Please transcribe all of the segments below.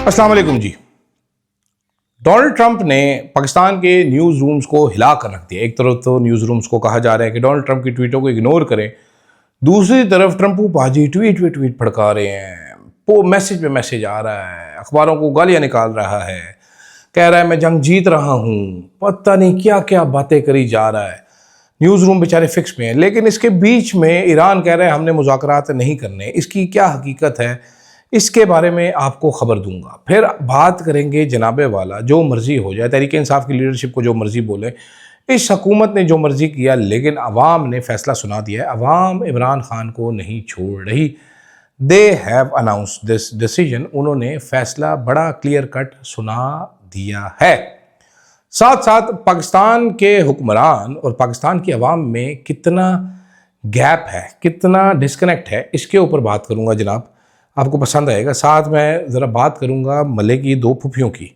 अस्सलाम वालेकुम जी। Donald Trump ने पाकिस्तान के न्यूज़ रूम्स को हिला कर रख दिया। एक तरफ तो न्यूज़ रूम्स को कहा जा रहा है कि डोनाल्ड ट्रंप की ट्वीटों को इग्नोर करें, दूसरी तरफ ट्रंपू पाजी ट्वीट पे ट्वीट भड़का रहे हैं, वो मैसेज पे मैसेज आ रहा है, अखबारों को गालियां निकाल रहा है, कह रहा है मैं जंग जीत रहा हूँ, पता नहीं क्या क्या बातें करी जा रहा है। न्यूज़ रूम बेचारे फिक्स में हैं, लेकिन इसके बीच में ईरान कह रहा है हमने मुज़ाकरात नहीं करने। इसकी क्या हकीकत है, इसके बारे में आपको खबर दूंगा। फिर बात करेंगे जनाबे वाला, जो मर्जी हो जाए, तहरीक इंसाफ की लीडरशिप को जो मर्जी बोले, इस हुकूमत ने जो मर्जी किया, लेकिन अवाम ने फैसला सुना दिया है। अवाम इमरान खान को नहीं छोड़ रही। They have announced this decision. उन्होंने फैसला बड़ा क्लियर कट सुना दिया है। साथ साथ पाकिस्तान के हुक्मरान और पाकिस्तान की अवाम में कितना गैप है, कितना डिस्कनेक्ट है, इसके ऊपर बात करूंगा जनाब, आपको पसंद आएगा। साथ मैं ज़रा बात करूंगा मले की दो फुफियों की,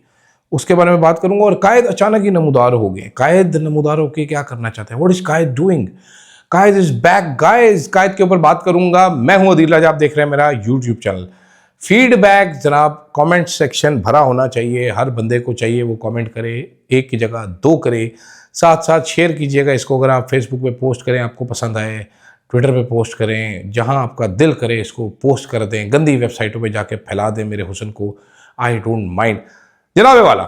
उसके बारे में बात करूंगा। और कायद अचानक ही नमूदार हो गए। कायद नमूदार होकर क्या करना चाहते हैं? व्हाट इज कायद डूइंग? कायद इज बैक गाइस। कायद के ऊपर बात करूंगा। मैं हूं अदील राजा, आप देख रहे हैं मेरा यूट्यूब चैनल। फीडबैक जनाब, कमेंट सेक्शन भरा होना चाहिए। हर बंदे को चाहिए वो कमेंट करे, एक की जगह दो करे। साथ साथ शेयर कीजिएगा इसको। अगर आप फेसबुक पे पोस्ट करें, आपको पसंद आए, ट्विटर पे पोस्ट करें, जहां आपका दिल करे इसको पोस्ट कर दें। गंदी वेबसाइटों पे जाके फैला दें मेरे हुस्न को, आई डोंट माइंड। जनाबे वाला,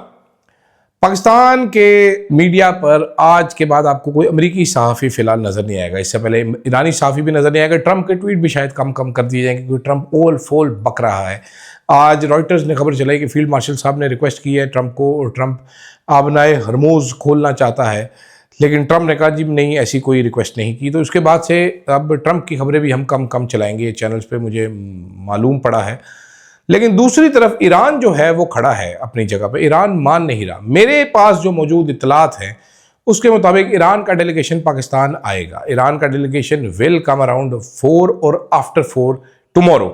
पाकिस्तान के मीडिया पर आज के बाद आपको कोई अमेरिकी सहाफ़ी फिलहाल नज़र नहीं आएगा। इससे पहले ईरानी सहाफ़ी भी नज़र नहीं आएगा। ट्रंप के ट्वीट भी शायद कम कम कर दिए जाएंगे, क्योंकि ट्रंप ओल फोल बक रहा है। आज रॉयटर्स ने खबर चलाई कि फील्ड मार्शल साहब ने रिक्वेस्ट की है ट्रंप को, और ट्रंप आबनाए हरमूज खोलना चाहता है, लेकिन ट्रंप ने कहा जी नहीं, ऐसी कोई रिक्वेस्ट नहीं की। तो उसके बाद से अब ट्रंप की खबरें भी हम कम कम चलाएंगे चैनल्स पे, मुझे मालूम पड़ा है। लेकिन दूसरी तरफ ईरान जो है वो खड़ा है अपनी जगह पे। ईरान मान नहीं रहा। मेरे पास जो मौजूद इत्तलात हैं उसके मुताबिक ईरान का डेलीगेशन पाकिस्तान आएगा। ईरान का डेलीगेशन विल कम अराउंड 4 और आफ्टर 4 टुमारो।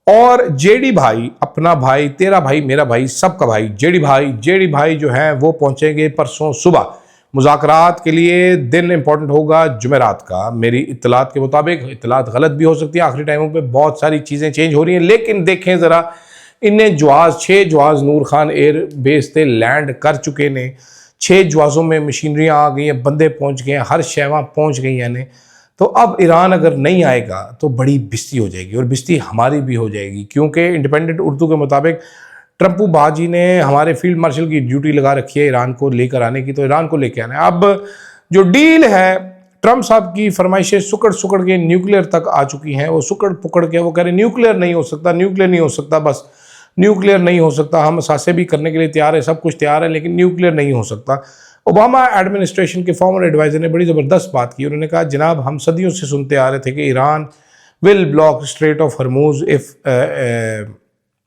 और जेडी भाई, अपना भाई, तेरा भाई, मेरा भाई, सबका भाई, जेडी भाई जो है वो पहुंचेंगे परसों सुबह मुज़ाकरात के लिए। दिन इंपॉर्टेंट होगा जुमेरात का मेरी इत्तलात के मुताबिक। इत्तलात गलत भी हो सकती है, आखिरी टाइमों पे बहुत सारी चीज़ें चेंज हो रही हैं। लेकिन देखें ज़रा, इन्हें जहाज़ 6 जहाज़ नूर खान एयर बेस से लैंड कर चुके ने। 6 जहाज़ों में मशीनरियाँ आ गई हैं, बंदे पहुँच गए हैं, हर शैवा पहुँच गई हैं। तो अब ईरान अगर नहीं आएगा तो बड़ी बिस्ती हो जाएगी, और बिस्ती हमारी भी हो जाएगी, क्योंकि इंडिपेंडेंट उर्दू के मुताबिक ट्रंपू बाजी ने हमारे फील्ड मार्शल की ड्यूटी लगा रखी है ईरान को लेकर आने की। तो ईरान को लेकर आना है। अब जो डील है, ट्रंप साहब की फरमाइशें सुकड़ सुकड़ के न्यूक्लियर तक आ चुकी हैं। वो सुकड़ पुकड़ के वो कह रहे न्यूक्लियर नहीं हो सकता, न्यूक्लियर नहीं हो सकता, बस न्यूक्लियर नहीं हो सकता। हम सासे भी करने के लिए तैयार है, सब कुछ तैयार है, लेकिन न्यूक्लियर नहीं हो सकता। ओबामा एडमिनिस्ट्रेशन के फॉर्मर एडवाइजर ने बड़ी ज़बरदस्त बात की। उन्होंने कहा जनाब, हम सदियों से सुनते आ रहे थे कि Iran will block strait of Hormuz if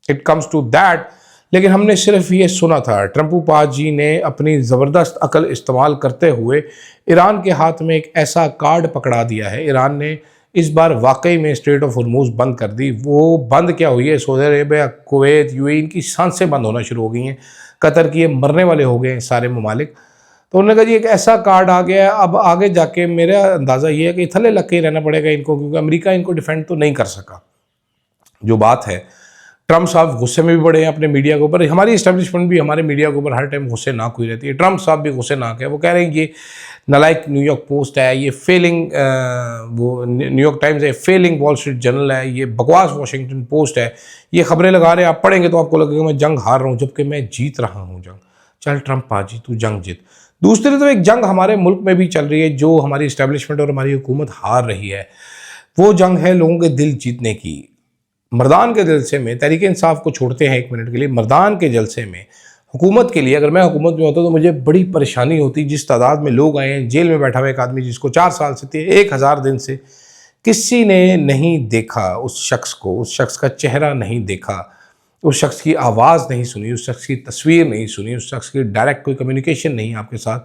it comes to that, लेकिन हमने सिर्फ ये सुना था। ट्रंपू पाजी ने अपनी ज़बरदस्त अकल इस्तेमाल करते हुए ईरान के हाथ में एक ऐसा कार्ड पकड़ा दिया है। ईरान ने इस बार वाकई में स्ट्रेट ऑफ हरमूज बंद कर दी। वो बंद क्या हुई है, सऊदी अरेबिया, कुवैत, यूएई, इनकी सांसें बंद होना शुरू हो गई हैं। कतर की ये मरने वाले हो गए हैं सारे ममालिक। तो उन्होंने कहा जी एक ऐसा कार्ड आ गया है। अब आगे जाके मेरा अंदाज़ा ये है कि थले लग के ही रहना पड़ेगा इनको, क्योंकि अमेरिका इनको डिफेंड तो नहीं कर सका। जो बात है, ट्रंप साहब गुस्से में भी बड़े हैं अपने मीडिया के ऊपर। हमारी इस्टेब्लिशमेंट भी हमारे मीडिया के ऊपर हर टाइम गुस्से नाक हुई रहती है। ट्रंप साहब भी गुस्से नाक है। वो कह रहे हैं ये नालायक न्यूयॉर्क पोस्ट है, ये फेलिंग वो न्यूयॉर्क टाइम्स है, फेलिंग वॉल स्ट्रीट जर्नल है, ये बकवास वॉशिंगटन पोस्ट है, ये खबरें लगा रहे हैं। आप पढ़ेंगे तो आपको लगेगा मैं जंग हार रहा हूँ, जबकि मैं जीत रहा हूँ जंग। चल ट्रंप पाजी, तू जंग जीत। दूसरी तरफ एक जंग हमारे मुल्क में भी चल रही है, जो हमारी इस्टेब्लिशमेंट और हमारी हुकूमत हार रही है। वो जंग है लोगों के दिल जीतने की। मर्दान के जलसे में, तहरीक इंसाफ को छोड़ते हैं एक मिनट के लिए, मर्दान के जलसे में हुकूमत के लिए, अगर मैं हुकूमत में होता तो मुझे बड़ी परेशानी होती। जिस तादाद में लोग आए हैं, जेल में बैठा हुआ एक आदमी जिसको 4 साल से 1000 दिन से किसी ने नहीं देखा, उस शख्स को, उस शख्स का चेहरा नहीं देखा, उस शख्स की आवाज़ नहीं सुनी, उस शख्स की तस्वीर नहीं सुनी, उस शख्स की डायरेक्ट कोई कम्युनिकेशन नहीं आपके साथ,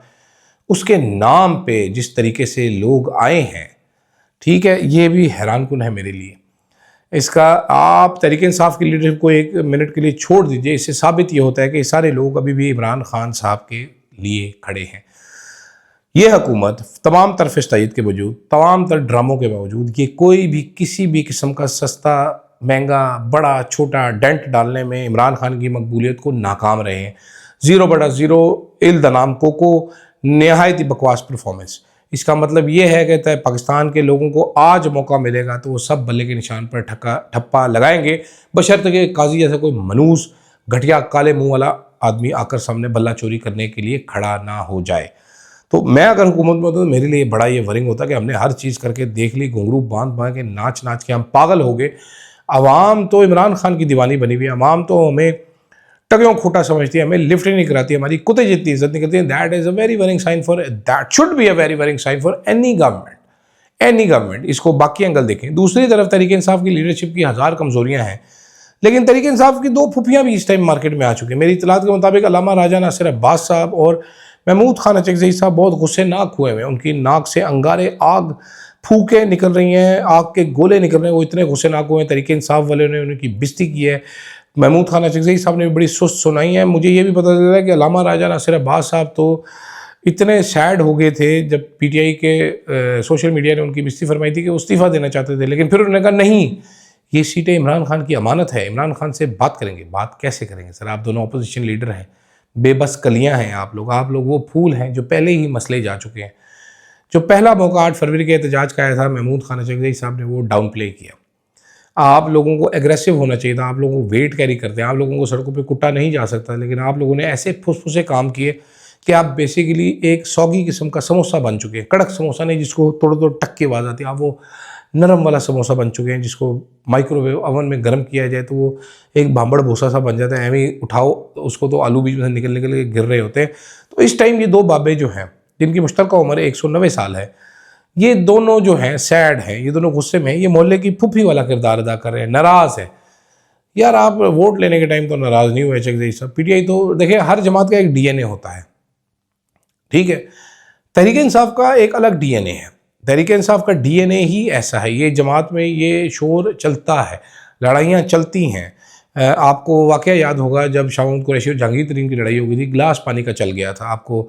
उसके नाम पे जिस तरीके से लोग आए हैं, ठीक है, ये भी हैरानकुन है मेरे लिए। इसका आप तहरीक इंसाफ की लीडरशिप को एक मिनट के लिए छोड़ दीजिए। इससे साबित ये होता है कि सारे लोग अभी भी इमरान खान साहब के लिए खड़े हैं। ये हुकूमत तमाम तर फिस्तायद के बावजूद, तमाम तर ड्रामों के बावजूद, ये कोई भी किसी भी किस्म का सस्ता महंगा, बड़ा छोटा डेंट डालने में इमरान खान की मकबूलियत को नाकाम रहे हैं। 0/0 इल द नाम कोको, नहायत ही बकवास परफॉर्मेंस। इसका मतलब ये है कि पाकिस्तान के लोगों को आज मौका मिलेगा तो वो सब बल्ले के निशान पर ठप्पा लगाएंगे, बशर्ते कि काजी जैसा कोई मनूस घटिया काले मुंह वाला आदमी आकर सामने बल्ला चोरी करने के लिए खड़ा ना हो जाए। तो मैं अगर हुकूमत में होता तो मेरे लिए बड़ा ये वरिंग होता कि हमने हर चीज़ करके देख ली, घुंघरू बांध बांध के नाच नाच के हम पागल हो गए। अवाम तो इमरान खान की दीवानी बनी हुई है, अवाम तो हमें टगों खोटा समझती है, हमें लिफ्ट ही नहीं कराती, हमारी कुत्ते जितनी इज्जत नहीं करती है। That is a very worrying sign for, that should be a very worrying sign for any government. इसको बाकी एंगल देखें। दूसरी तरफ तहरीक इंसाफ की लीडरशिप की हज़ार कमजोरियां हैं, लेकिन तहरीक इंसाफ की 2 फुफियाँ भी इस टाइम मार्केट में आ चुकी हैं। मेरी इतलात के मुताबिक अल्लामा राजा नासिर अब्बास साहब और महमूद खान अचकज़ई साहब बहुत गुस्सेनाक हुए हैं। उनकी नाक से अंगारे आग फूके निकल रही हैं, आग के गोले निकल रहे हैं। वो इतने गुस्सेनाक हुए हैं, तहरीक इंसाफ वाले ने उनकी बेइज्जती की है। महमूद खान अचकज़ई साहब ने भी बड़ी सुस्त सुनाई है। मुझे ये भी पता चला है कि अल्लामा राजा नासिर अब्बास साहब तो इतने सैड हो गए थे जब पीटीआई के सोशल मीडिया ने उनकी बेइज्जती फरमाई थी कि वो इस्तीफ़ा देना चाहते थे, लेकिन फिर उन्होंने कहा नहीं, ये सीटें इमरान खान की अमानत है, इमरान खान से बात करेंगे। बात कैसे करेंगे सर, आप दोनों अपोजिशन लीडर हैं, बेबस कलियां हैं आप लोग वो फूल हैं जो पहले ही मसले जा चुके हैं। जो पहला मौका 8 फरवरी के एहतजाज का आया था, महमूद खान अचकज़ई साहब ने वो डाउन प्ले किया। आप लोगों को एग्रेसिव होना चाहिए था, आप लोगों को वेट कैरी करते हैं, आप लोगों को सड़कों पे कुट्टा नहीं जा सकता, लेकिन आप लोगों ने ऐसे फुसफुसे काम किए कि आप बेसिकली एक सौगी किस्म का समोसा बन चुके हैं। कड़क समोसा नहीं जिसको तोड़ तोड़ टक की आवाज़ आती है, आप वो नरम वाला समोसा बन चुके हैं जिसको माइक्रोवेव ओवन में गर्म किया जाए तो वो एक भांबड़ भूसा सा बन जाता है। एवं ही उठाओ उसको तो आलू बीच में से निकल निकल के गिर रहे होते हैं। तो इस टाइम ये 2 बाबे जो हैं, जिनकी मुश्तरका उम्र 190 साल है, ये दोनों जो हैं सैड हैं, ये दोनों गुस्से में हैं, ये मोहल्ले की फुफी वाला किरदार अदा कर रहे हैं, नाराज़ है। यार आप वोट लेने के टाइम तो नाराज़ नहीं हुए अचकज़ई साहब। पीटीआई तो देखिए हर जमात का एक डीएनए होता है, ठीक है। तहरीक इंसाफ का एक अलग डीएनए है, तहरीक इंसाफ का डीएनए ही ऐसा है। ये जमात में ये शोर चलता है, लड़ाइयाँ चलती हैं। आपको वाक़या याद होगा जब शाह महमूद कुरैशी और जहांगीर तरीन की लड़ाई हो गई थी, गिलास पानी का चल गया था। आपको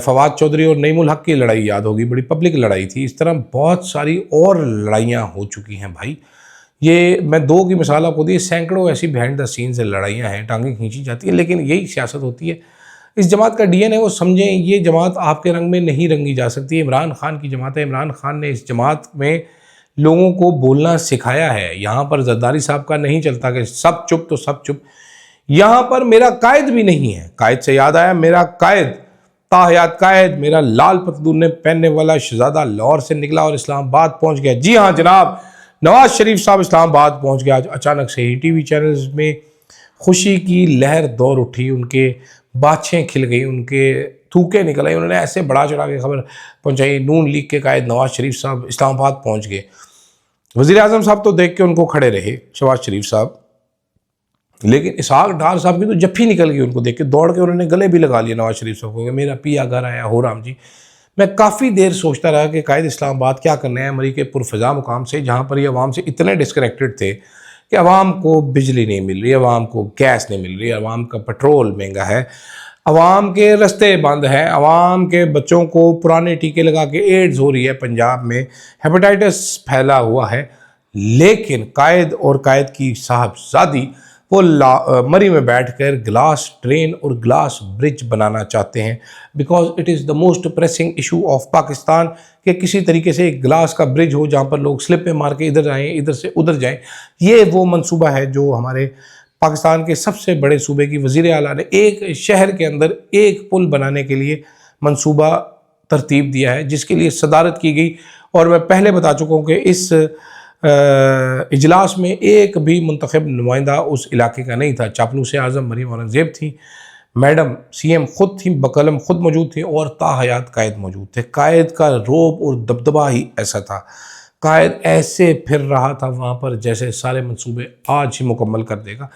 फवाद चौधरी और नईमुल हक की लड़ाई याद होगी, बड़ी पब्लिक लड़ाई थी। इस तरह बहुत सारी और लड़ाइयाँ हो चुकी हैं भाई। ये मैं 2 की मिसाल आपको दी, सैकड़ों ऐसी बिहाइंड द सीन्स लड़ाइयाँ हैं, टांगें खींची जाती हैं, लेकिन यही सियासत होती है। इस जमात का डीएनए वो समझें, ये जमात आपके रंग में नहीं रंगी जा सकती। इमरान खान की जमात है, इमरान खान ने इस जमात में लोगों को बोलना सिखाया है। यहाँ पर जरदारी साहब का नहीं चलता कि सब चुप तो सब चुप। यहाँ पर मेरा कायद भी नहीं है। कायद से याद आया, मेरा कायद ताहयात कायद, मेरा लाल पतलून पहनने वाला शहजादा लाहौर से निकला और इस्लामाबाद पहुँच गया। जी हाँ जनाब, नवाज शरीफ साहब इस्लामाबाद पहुँच गया। आज अचानक से ही टीवी चैनल्स में खुशी की लहर दौड़ उठी, उनके बाछें खिल गई, उनके थूके निकल आए। उन्होंने ऐसे बढ़ा चढ़ा के खबर पहुंचाई, नून लीग के कायद नवाज शरीफ साहब इस्लामाबाद पहुंच गए। वज़ीर आज़म साहब तो देख के उनको खड़े रहे, शहबाज शरीफ साहब, लेकिन इसहाक डार साहब की तो जफ्फी निकल गई। उनको देख के दौड़ के उन्होंने गले भी लगा लिया नवाज शरीफ साहब को, मेरा पिया घर आया हो राम जी। मैं काफ़ी देर सोचता रहा कि कायद इस्लामाबाद क्या करने हैं मरी के पुरफजा मुकाम से, जहाँ पर ये अवाम से इतने डिस्कनेक्टेड थे कि अवाम को बिजली नहीं मिल रही, अवाम को गैस नहीं मिल रही, अवाम का पेट्रोल महंगा है, अवाम के रास्ते बंद हैं, अवाम के बच्चों को पुराने टीके लगा के एड्स हो रही है, पंजाब में हेपेटाइटिस फैला हुआ है। लेकिन कायद और कायद की साहबजादी वो मरी में बैठकर ग्लास ट्रेन और ग्लास ब्रिज बनाना चाहते हैं, because it is the most pressing issue of Pakistan कि किसी तरीके से एक ग्लास का ब्रिज हो जहाँ पर लोग स्लिप में मार के इधर आएँ, इधर से उधर जाएं। ये वो मंसूबा है जो हमारे पाकिस्तान के सबसे बड़े सूबे की वज़ीर आला ने एक शहर के अंदर एक पुल बनाने के लिए मंसूबा तरतीब दिया है, जिसके लिए सदारत की गई। और मैं पहले बता चुका हूँ कि इस इजलास में एक भी मुंतखब नुमाइंदा उस इलाके का नहीं था। चापलूस आज़म मरीम औरंगज़ेब थी, मैडम सीएम खुद थी, बकलम खुद मौजूद थी और ताहयात कायद मौजूद थे। कायद का रोब और दबदबा ही ऐसा था, कायद ऐसे फिर रहा था वहाँ पर जैसे सारे मंसूबे आज ही मुकम्मल कर देगा।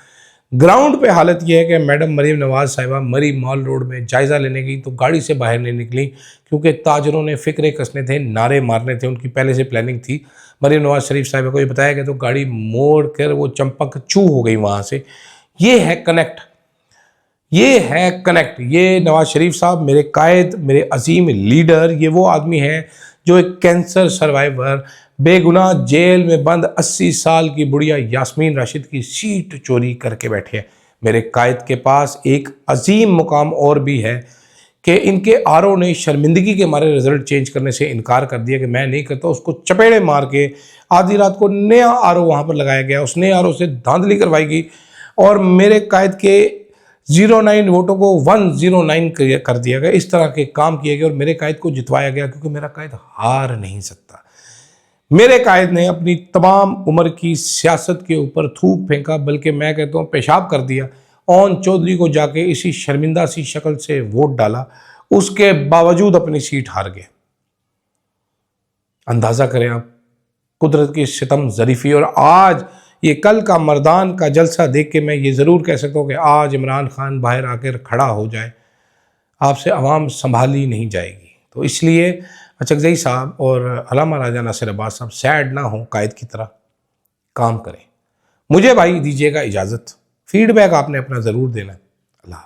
ग्राउंड पे हालत यह है कि मैडम मरीम नवाज़ साहिबा मरी मॉल रोड में जायज़ा लेने गई तो गाड़ी से बाहर नहीं निकली, क्योंकि ताजरों ने फ़िक्रे कसने थे, नारे मारने थे, उनकी पहले से प्लानिंग थी। मरीम नवाज़ शरीफ साहिबा को ये बताया गया तो गाड़ी मोड़ कर वो चंपक चू हो गई वहाँ से। ये है कनेक्ट, ये है कनेक्ट। ये नवाज़ शरीफ साहब मेरे कायद, मेरे अजीम लीडर, ये वो आदमी हैं जो एक कैंसर सर्वाइवर, बेगुनाह जेल में बंद 80 साल की बुढ़िया यास्मीन राशिद की सीट चोरी करके बैठे हैं। मेरे कायद के पास एक अजीम मुकाम और भी है कि इनके आरओ ने शर्मिंदगी के मारे रिजल्ट चेंज करने से इनकार कर दिया कि मैं नहीं करता। उसको चपेड़े मार के आधी रात को नया आरओ वहाँ पर लगाया गया, उस नए आरओ से धांधली करवाई गई और मेरे कायद के 09 वोटों को 109 कर दिया गया। इस तरह के काम किए गए और मेरे कायद को जितवाया गया, क्योंकि मेरा कायद हार नहीं सकता। मेरे कायद ने अपनी तमाम उम्र की सियासत के ऊपर थूक फेंका, बल्कि मैं कहता हूँ पेशाब कर दिया। ओन चौधरी को जाके इसी शर्मिंदा सी शक्ल से वोट डाला, उसके बावजूद अपनी सीट हार गए। अंदाजा करें आप कुदरत की सितम ज़रीफ़ी। और आज ये कल का मर्दान का जलसा देख के मैं ये ज़रूर कह सकता हूँ कि आज इमरान खान बाहर आकर खड़ा हो जाए, आपसे आवाम संभाली नहीं जाएगी। तो इसलिए अचकज़ई साहब और अल्लामा राजा नासिर अब्बास साहब सैड ना हो, कायद की तरह काम करें। मुझे भाई दीजिएगा इजाज़त। फीडबैक आपने अपना ज़रूर देना। अल्लाह।